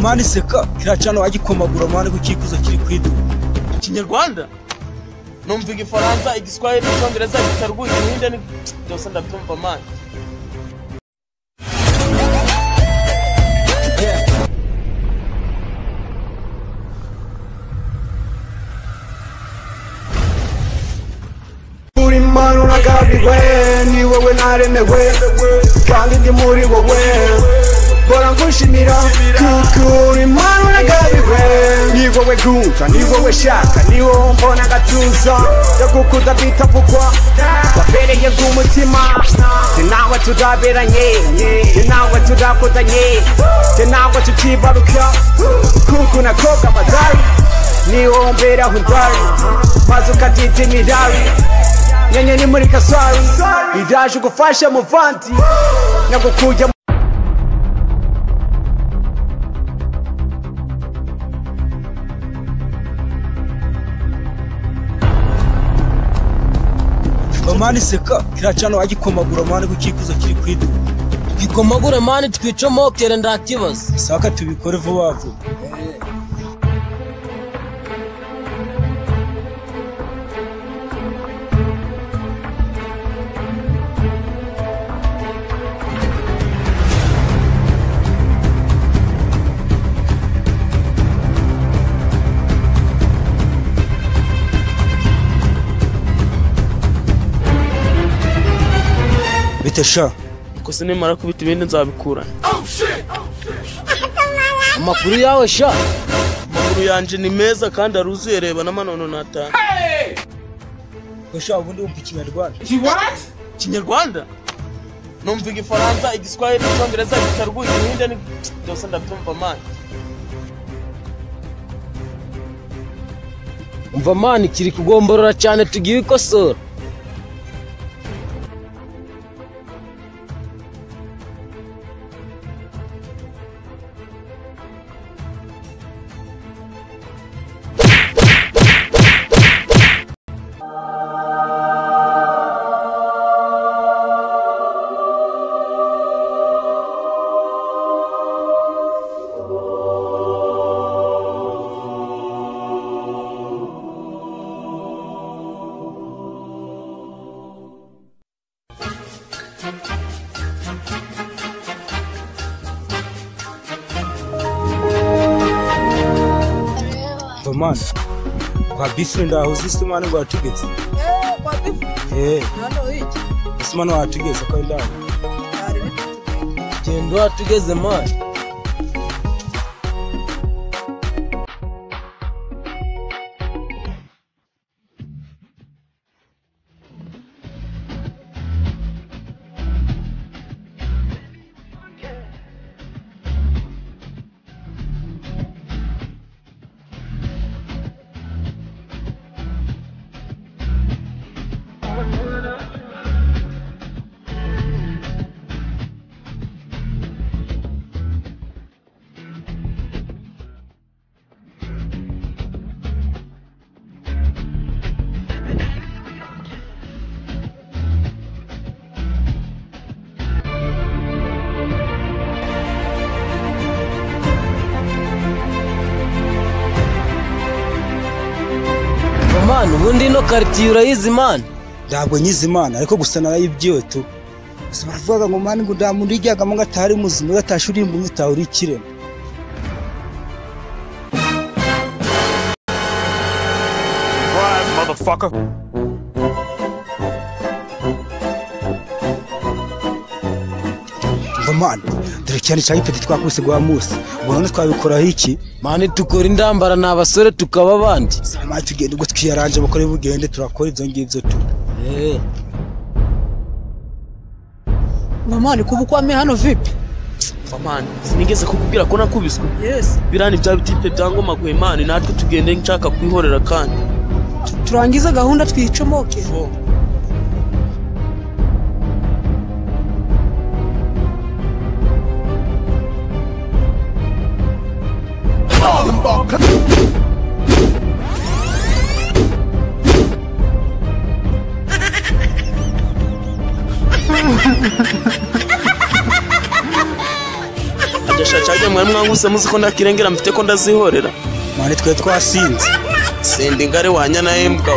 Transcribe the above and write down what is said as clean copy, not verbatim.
Mani Seka kiracano agikomagura mani gukikuza kiri kwidu Kinyarwanda numva igifaransa igiswahili icyongereza gitarwuye ibindi ni byose ndabyumva mani Uri manu nagabiwe ni wowe naremewe kandi ndi muri wowe bora ngushimira kuko uri manu nagabiwe ni wowe gunta ni wowe shaka ni wowe mbona gatuza yagukuda bitavugwa wabereye bw'umutima te nawe tudaberanye te nawe tudakudanye te nawe tukibaruka kuko nakoga amadari ni wowe mbera hundari maze ukatita imirari nyenye ni muri kaswari idaje ugufasha muvanti nagukuja Mani Seka kiracano agikomagura mani gukikuza kiri kwidu gikomagure mani twicomo kere ndakibaza saka tubikore vuba vuba bitesha kose nimara kubita ibindi nzabikura amakuru yawe sha amakuru yanje ni meza kandi aruzuye reba n'amanono natanga Gosha ubundi wumva Kinyarwanda Kinyarwanda numva igifaransa igiswahili icyongereza gitarwuye ibindi ni byose ndabyumva mani umva mani kiri kugomborora cyane tugiye ikosora Mani kwa bifre ndaho zisi mani ngo atugeze kwa bifre hano iki isi mani watugeze ko ndaho gendo atugeze mani mani ubundi ino quartier urayizi mani ndabwo nyizi Imana ariko gusa narayibyiwe tu gusa baravuga ngo mani ngo ndamuntu ijyaga mu gatari muzima gatashuri imbunyi tawuri kirema Motherfucker. mani dore cyane cyane ipeti twakubise gwa Musa ubwo none twabikoraho iki mani tukora indambara n'abasore tukaba abandi sama tugende ubwo twiyaranje bakore bugende turakora ibyo ngibyo tu Mama kubu kwame hano vipi mani sinigeze kukubwira ko nakubiswe birani bya bitipe byangoma gwe mani natwe tugende nshaka kwihorera kandi turangiza gahunda twicomoke yashacanye mwe mwanguse muziko ndakirengera mfite ko ndazihorera mane twe twasinze sindi ngare wanya na embwa